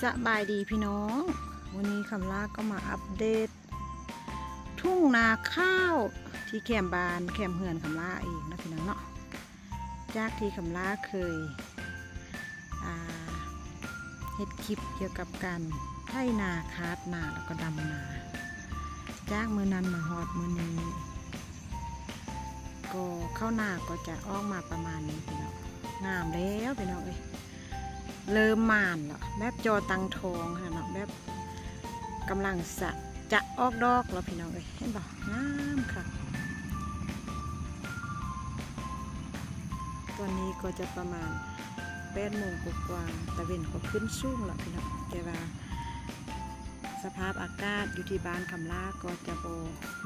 สบายดีพี่น้องวันนี้คำลาก็มาอัปเดตทุ่งนาข้าวที่แคมบานแคมเหือนคำลาเองนะพี่น้องเนาะจากที่คำลาเคยเฮ็ดคลิปเกี่ยวกับการไถนาคาดนาแล้วก็ดำนาจากมือนั้นมาฮอดมือนี้ก็เข้าหน้าก็จะออกมาประมาณนี้พี่น้องงามแล้วพี่น้องเอ้ยเริ่มมานแล้วแบบจอตังทองค่ะเนาะแบบกำลังจะออกดอกแล้วพี่น้องเอ้ยเห็นบ่งามค่ะตอนนี้ก็จะประมาณ8 โมงกว่าๆตะเวนก็ขึ้นสูงแล้วพี่น้องแต่ว่าสภาพอากาศอยู่ที่บ้านคำลาก็จะ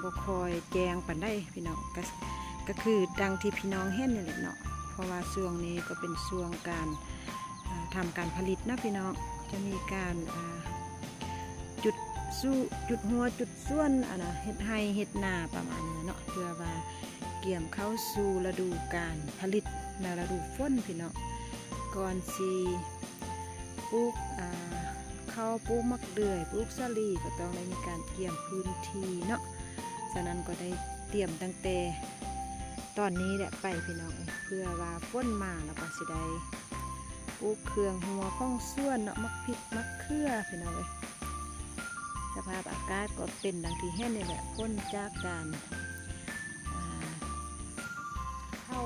บ่คอยแจงปานได้พี่น้องก็คือดังที่พี่น้องเห็นนี่แหละเนาะเพราะว่าช่วงนี้ก็เป็นช่วงการทำการผลิตนะพี่น้องจะมีการจุดหัวจุดส่วนเฮ็ดให้เฮ็ดนาประมาณนี้เนาะเพื่อว่าเกี่ยมเข้าสู่ฤดูการผลิตในฤดูฝนพี่น้องก่อนสิปลูกข้าวปลูกมะเดื่อยปลูกสาลีก็ต้องได้มีการเกี่ยมพื้นที่เนาะฉะนั้นก็ได้เตรียมตั้งแต่ตอนนี้แหละไปพี่น้องเพื่อว่าฝนมาแล้วก็สิได้ปลูกเครื่องหัวข้องส่วนเนาะมักพริกมักเขือพี่น้องเลยสภาพอากาศก็เป็นดังที่เห็นนี่แหละพ้นจากการเข้า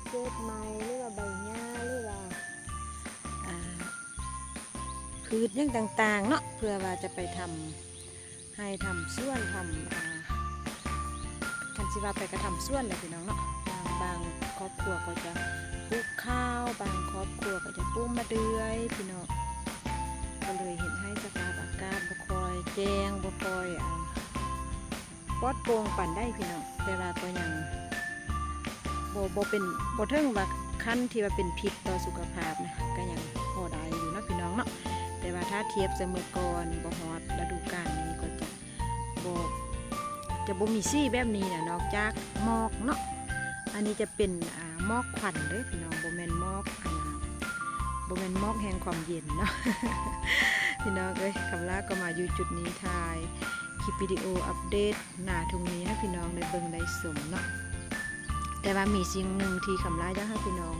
เกิดไม้หรือว่าใบหญ้าหรือว่าพืชยังต่างๆเนาะเพื่อว่าจะไปทำส่วนทำคันสิว่าไปกระทำส่วนเลยพี่น้องเนาะบางครอบครัวก็จะปลูกข้าวบางครอบครัวก็จะปลูกมะเดื่อยพี่น้องก็เลยเห็นให้สภาพอากาศบ่คอยแจ้งบ่คอยปลอดโปร่งปั่นได้พี่น้องแต่ว่าก็ยังบ่เป็นบ่ถึงว่าขั้นที่ว่าเป็นพิษต่อสุขภาพนะก็ยังพอได้อยู่นะพี่น้องเนาะแต่ว่าถ้าเทียบเสมอก่อนบ่ฮอดฤดูกาลนี้ก็จะบ่มีซี่แบบนี้นะนอกจากหมอกเนาะอันนี้จะเป็นหมอกควันเด้อพี่น้องบ่แม่นหมอกแห่งความเย็นเนาะ พี่น้องเอ้ยคำลาก็มาอยู่จุดนี้ถ่ายคลิปวิดีโออัปเดตหน้าทุ่งนี้ให้พี่น้องได้เบิ่งได้ชมเนาะแต่ว่ามีสิ่งหนึ่งที่คำลาอยากให้พี่น้อง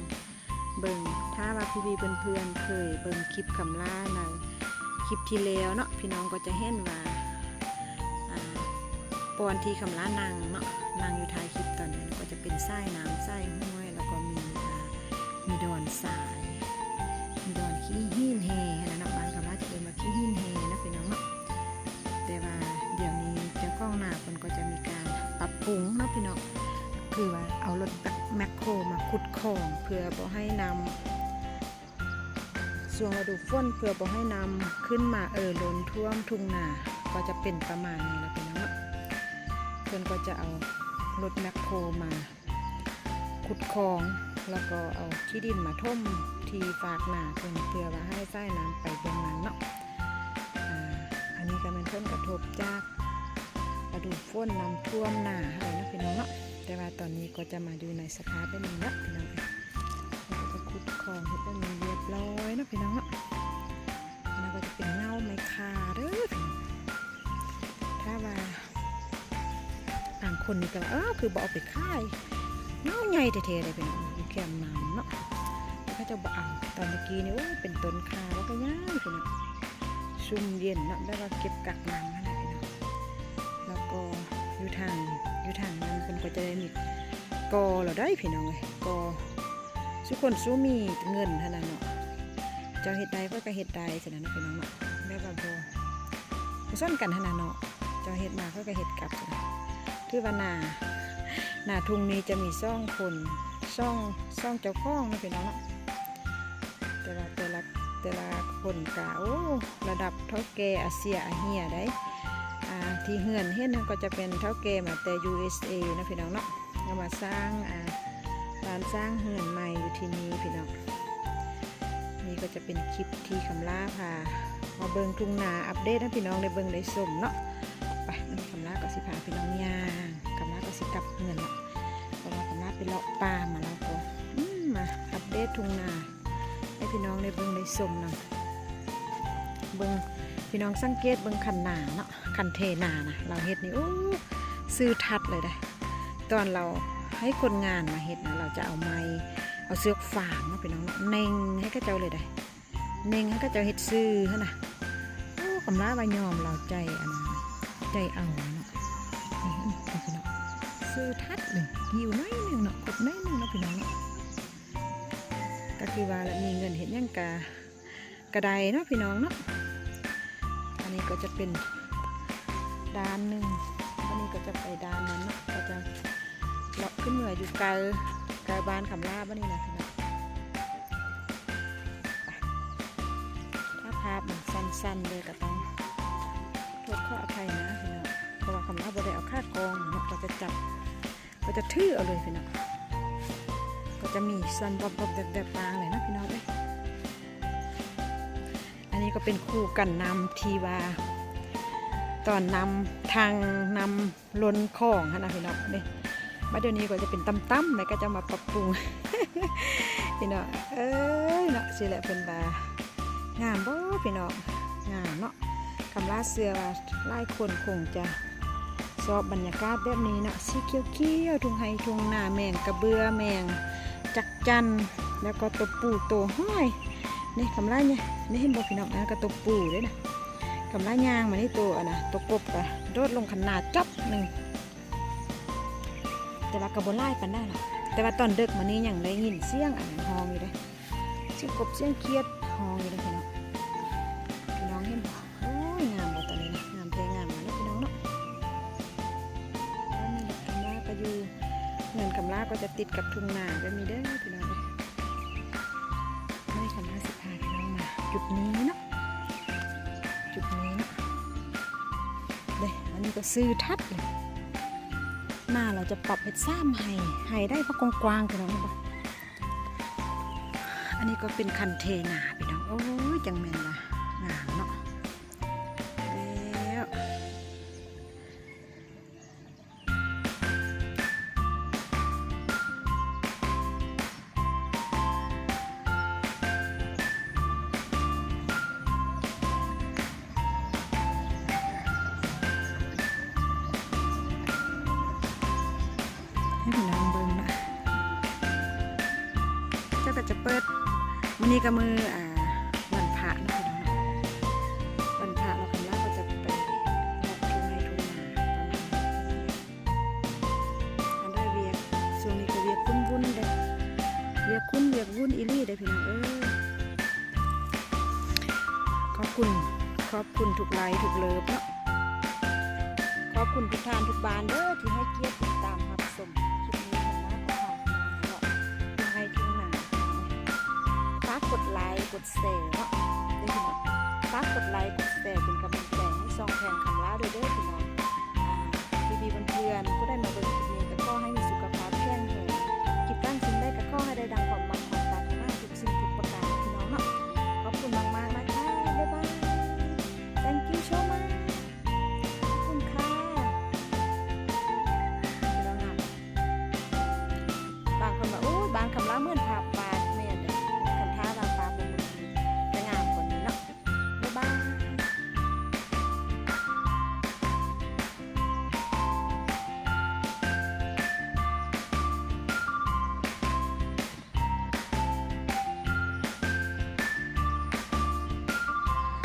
เบิ่งถ้าว่าพี่ๆเพื่อนๆเคยเบิ่งคลิปคำลาในคลิปที่แล้วเนาะพี่น้องก็จะเห็นว่าปอนที่คำลานั่งเนาะนั่งอยู่ท้ายคลิปตอนนั้นก็จะเป็นไส้น้ำไส้ห้วยแล้วก็มีดอนทรายมีดอนขี้หินแห่นะบ้านคำลาจะเดินมาขี้หินแห่นะพี่น้องเนาะแต่ว่าเดี๋ยวนี้เจ้าของนาคนก็จะมีการปรับปรุงนะพี่น้องคือว่าเอารถแมคโครมาขุดคลองเพื่อบ่ให้นำช่วงฤดูฝนเพื่อบ่ให้นำขึ้นมาล้นท่วมทุ่งนาก็จะเป็นประมาณนี้แล้วพี่น้องเนาะเพื่อนก็จะเอารถแมคโครมาขุดคลองแล้วก็เอาที่ดินมาท่มที่ฝากนาเพื่อว่าให้ใต้น้ำไปตรงนั้นเนาะอันนี้ก็เป็นผลกระทบจากฤดูฝนน้ำท่วมนาอะไรนะพี่น้องเนาะแต่ว่าตอนนี้ก็จะมาดูในสภาพแบบนี้นะพี่น้องเราก็จะขุดคลองให้เป็นเรียบร้อยนะพี่น้องเนาะแล้วก็จะเป็นเงาไม้คาเด้อถ้าว่าต่างคนนี่ก็คือบอกเอาไปค่ายเงาใหญ่เท่ๆเลยเป็นอยู่แคมน้ำเนาะแล้วก็จะบอกเอาตอนเมื่อกี้นี่เป็นต้นคาแล้วก็ย่างพี่น้องชุ่มเย็นเนาะแล้วก็เก็บกักน้ำนะพี่น้องแล้วก็อยู่ทางนั้นเป็นก็จะได้มีกอเราได้พี่น้องเลยกอทุกคนสู้มีเงินขนาดเนาะเจ้าเห็ดใดเพื่อก็เห็ดใดขนาดนั้นพี่น้องเนาะแบบว่าโบซ่อนกันขนาดเนาะเจ้าเห็ดมาเพื่อก็เห็ดกลับคือว่านาทุ่งนี้จะมีซ่องคนซ่องเจ้าข้องนะพี่น้องเนาะแต่ละคนกะระดับเท่าแก่อาเซียอาเฮียได้ที่เฮือนเฮ็ดก็จะเป็นเท่าแก่มาแต่ USA นะพี่น้องเนาะเอามาสร้างบ้านสร้างเฮือนใหม่อยู่ที่นี่พี่น้องนี่ก็จะเป็นคลิปที่คำลาพามาเบิ่งทุ่งนาอัปเดตให้พี่น้องได้เบิ่งได้ชมเนาะไปนั่นคำลาก็สิพาพี่น้องย่างคำลาก็สิกลับเฮือนเนาะเพราะว่าคำลาไปเลาะป่ามาแล้วก็มาอัปเดตทุ่งนาให้พี่น้องได้เบิ่งได้ชมเนาะ เบิ่งพี่น้องสังเกตเบิ่งคันนาเนาะคันเทนานะเราเฮ็ดนี่โอ้ซื่อทัดเลยได้ตอนเราให้คนงานมาเฮ็ดนะเราจะเอาไม้เอาเสือกฟางเนาะพี่น้องเน่งให้กระเจ้าเลยได้เน่งให้กระเจ้าเฮ็ดซื่อฮะนะโอ้กำลังว่ายอมเราใจอันนั้นใจเอาเนาะพี่น้องซื่อทัดเลยหิวน้อยนึงเนาะกดน้อยนึงเนาะพี่น้องเนาะก็คือว่ามีเงินเห็นยังกระไดเนาะพี่น้องเนาะอันนี้ก็จะเป็นด้านหนึ่งอันนี้ก็จะไปด้านนั้นเนาะก็จะเลาะขึ้นเหนืออยู่ไกลบ้านคำลาบ้านนี้นะพี่น้องถ้าภาพมันสั้นๆเลยก็ต้องโทษข้ออภัยนะพี่น้องเพราะว่าคำลาบ่ได้เอาค่ากองเนาะก็จะจับก็จะทื่อเอาเลยพี่น้องก็จะมีสั้นบอบๆแบบๆปางเลยนะพี่น้องเลยอันนี้ก็เป็นคู่กันนำทีวาตอนนำทางนำล้นคลองนะพี่น้องเนี่ยมาเดี๋ยวนี้ก็จะเป็นตั้มๆแล้วก็จะมาปรับปรุง พี่น้องเนาะสิแหละเป็นบางามบ่พี่น้องงามเนาะคำลาเสือว่าหลายคนคงจะชอบบรรยากาศแบบนี้เนาะสีเขียวๆทุ่งไห่ทุ่งนาแมงกระเบือแมงจักจันแล้วก็ตัวปูตัวห้อยนี่คำลาเนี่ยนี่เห็นบ่พี่น้องนะก็ตัวปูด้วยนะคำลายางมานี่ตัวนะตัวกบอะโดดลงขนาดจับหนึ่งแต่ว่ากระโบไล่ปันได้หรอแต่ว่าตอนเด็กมานี่อย่างไรยินเสียงอันฮองอยู่เลยเสียงกบเสียงเคียดฮองอยู่เลยพี่น้องเห็นบ่โอ้ยงามบ่ตอนนี้นะงามแท้งามมาแล้วพี่น้องเนาะแล้วนี่แหละคำลาก็อยู่เงินคำลาก็จะติดกับทุ่งนาแบบนี้เด้อพี่น้องเลยไม่คำลาสิพาพี่น้องมาจุดนี้เนาะจุดนี้นะเด้อันนี้ก็ซื้อทัดเลยหน้าเราจะปรับเป็นซ้ำให้ได้เพราะกว้างๆพี่น้องเห็นปะอันนี้ก็เป็นคันเทนาพี่น้องโอ้ยจังแม่นละงามเนาะแล้วให้พี่น้องเบิ่งนะเจ้าก็จะเปิดมื้อนี้ก็มือวันพระนะพี่น้องวันพระเราคำลาก็จะไปทุ่งไร่ทุ่งนาอันได้เวียกช่วงนี้ก็เวียกวุ่นๆเด้เวียกวุ่นอีลี่เด้พี่น้องขอบคุณทุกไลค์ทุกเลิฟเนาะขอบคุณทุกท่านทุกบ้านเด้อที่ให้เกียรติติดตามรับชมคลิปนี้ของน้าของเราเนาะทุ่งไร่ทุ่งนาฝากกดไลค์กดแชร์เนาะได้พี่น้องฝากกดไลค์กดแชร์เป็นกำลังใจให้ซองแพงคำลาด้วยเด้อพี่น้อง